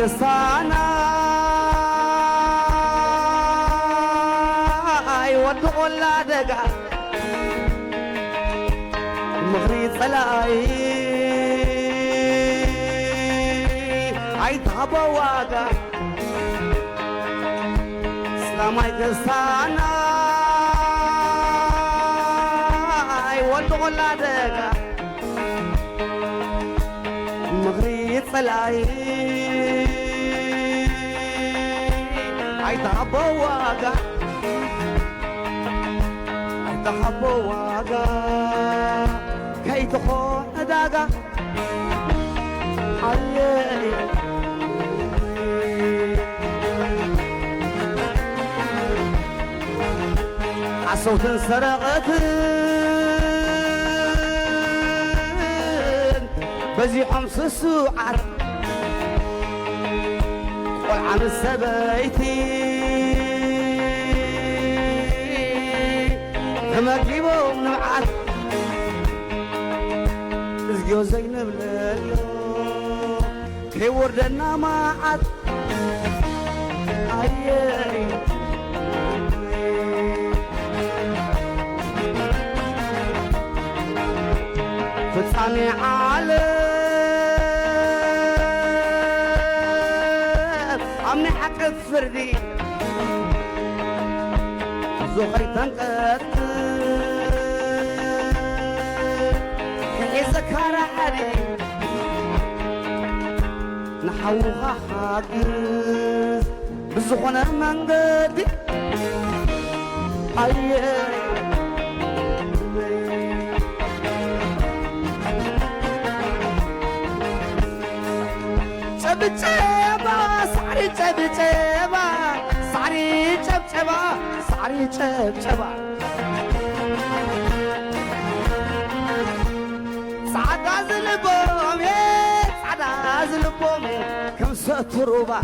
قصانا يودعوا اللادقة المغري صلاي عيدها واقع سلامي قصانا يودعوا اللادقة المغري صلاي عيدها بواقع عيدها بواقع كي تخون داقع علي عصوت سرقت بزي حمص السوعات والعن السبايتي لما تجيبوا من معاد تزقيو زينب ليلو كي وردنا ما عاد عيي فتاني عالم عمني حق الفردي زهري تنقت كي زكار علي نحوها حاجز بزخنا منقدي أيه بتشبا صاري بتشبا صاري بتشبا صاري بتشبا سعد ازلبوم سعد ازلبوم كم ستروبا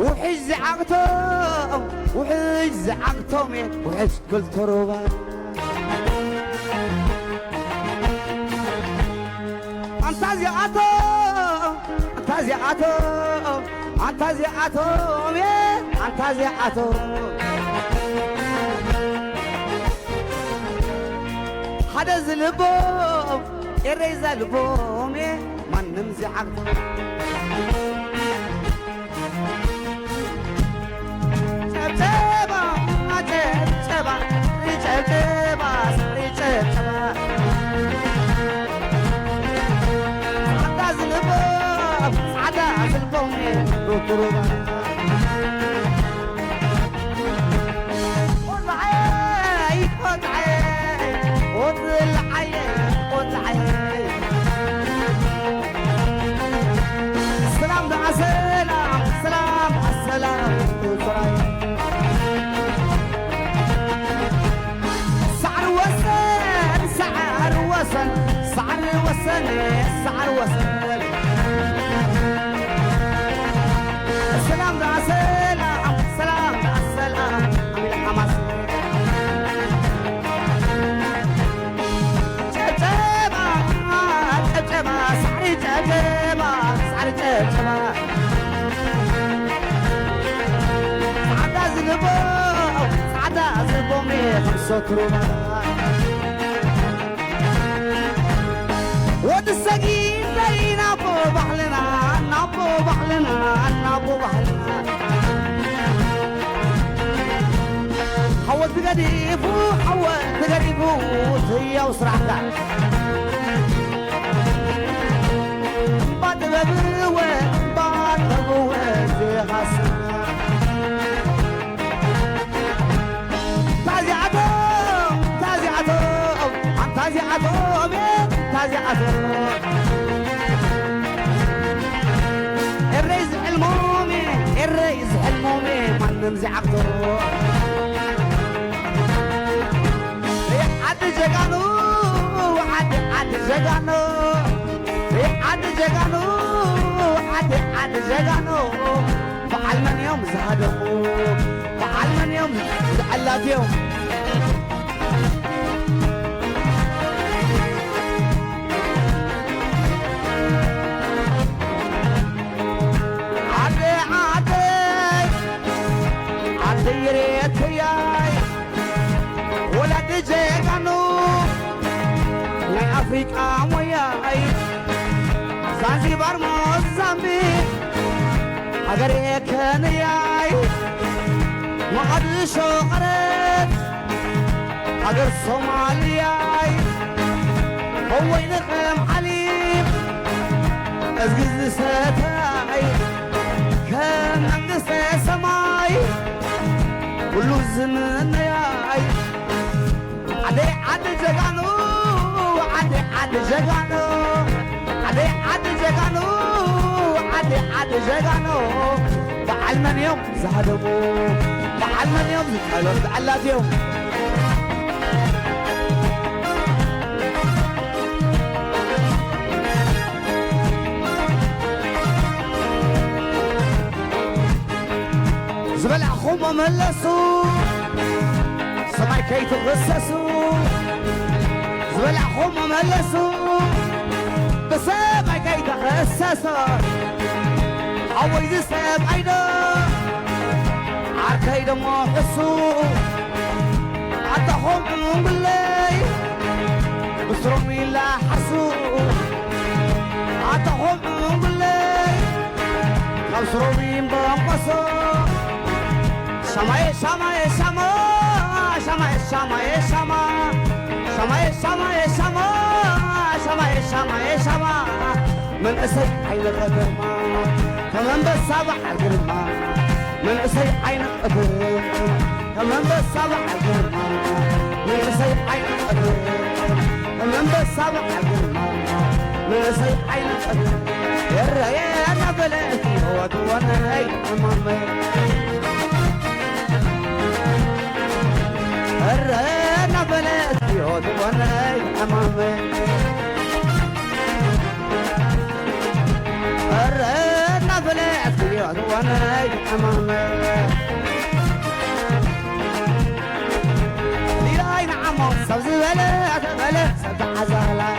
وحز عقتهم وحز عقتهم وحز كل تروبا انتازعاتو حدا زلبوم يريز البوم من نمزعاتو شبشبا شبشبا شبشبا شبشبا سعدا زلبوم روتروبا سلام مع سلام سلام مع السلام سعر وسن سعر وسن سعر وسن سعر وسن سلام مع سلام سلام مع السلام من الحماس سعدا زلبو مي خمسة روما ود السقيم زي نابو بحلنا نابو بحلنا نابو بحلنا حوت بقريبو حوت بقريبو هي وسرعتها تعزيعته نمزي عقدو عد جقانو عد جقانو عد جقانو عد جقانو فعل من يوم زهدمو فعل من يوم زعلات يوم أفريقيا وياي زنزبار موزامبيق أجري كنياي مقدشو قرب أجر صومالياي هو ينقم حليب أزقز ستاي كان أنقص سماي كله زمن ياي عدي جقانو عد جقانو عد جقانو عد جقانو بعل من يوم زهدمو بعل من يوم زهدمو زعلات يوم زبل أخوما ملسو سماي كي تغسسو زبل أخوما ملسو بسماي كي تغسسو عويد ساب عيدا عركي دمو حسو حتى خوم باللي بسرمي لا حسو حتى خوم باللي بسرمي بانقصو شماي شماي شما شماي شماي شما شماي شماي شما شماي شماي شما من أسد عين الغدرما كمان بالصبح القرما من أسد عين القدر كمان بالصبح القرما من أسد عين القدر كمان بالصبح القرما من أسد عين القدر يا الريان بلاتي هو دوانا هاي أمامي الريان بلاتي هو دوانا هاي أمامي الريان بلاتي هو دوانا هاي أمامي ليلاي نعمو سبزي بلات بلات سبع زهلا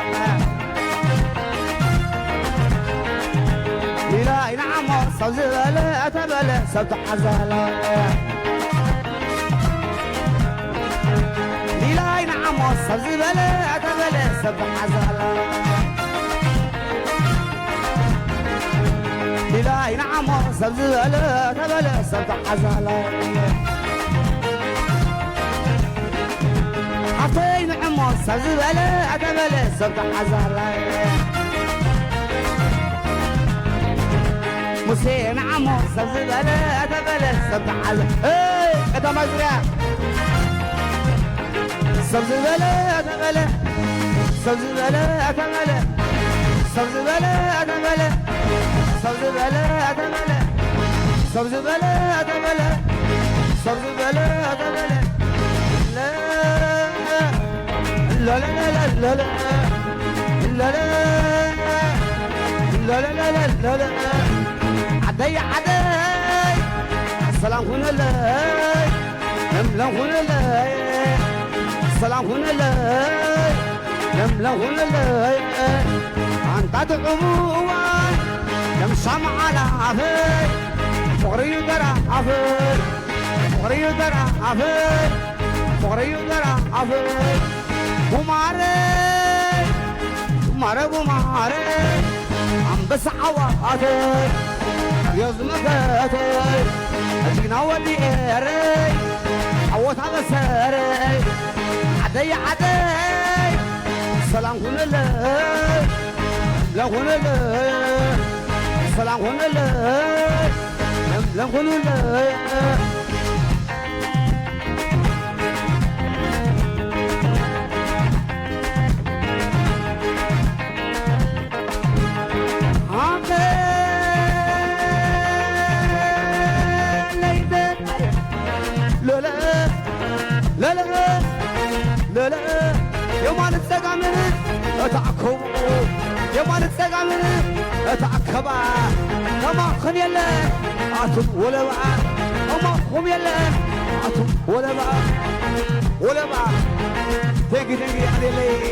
ليلاي نعمو سبزي بلات بلات سبع زهلا ليلاي نعمو سبزي بلات بلات سبع زهلا ليلاي نعمو سبزي بلات بلات سبع زهلا عطي نعمو سبزي بلات بلات سبع زهلا موسى نعمو سبزي بلات بلات سبع زهلا ايه كده مزرعة سبزي بلات بلات سبزي بلات بلات سبزي بلات بلات سبزي بلات بلات سبزي بلات بلات سبزي بلات بلات لا لا لا لا لا لا لا لا لا لا لا عدي عدي السلام هنا لاي نملا هنا لاي السلام هنا لاي نملا هنا لاي انت تقومون يم سمع على عفير فقري درا عفير فقري درا عفير فقري درا عفير بماري بماري عم بس عواتي يزمكاتي أجينا ودي إيري عوات على ساري عدي عدي سلام هنا لي لا هنا لي سلام هنا لي لا هنا لي أتعكم يا مال السجامن أتعكبا أما خن يلا أتوب ولا بقى أما هم يلا أتوب ولا بقى ولا بقى تيجي علي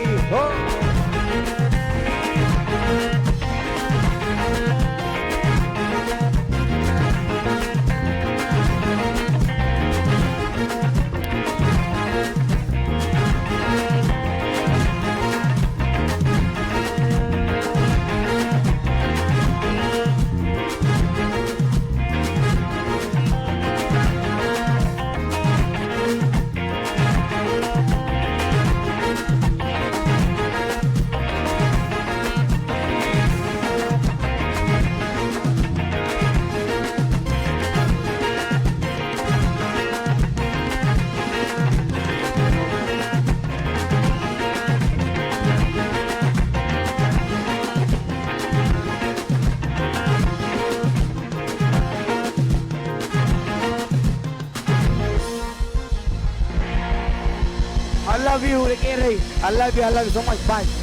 I love you so much. Bye.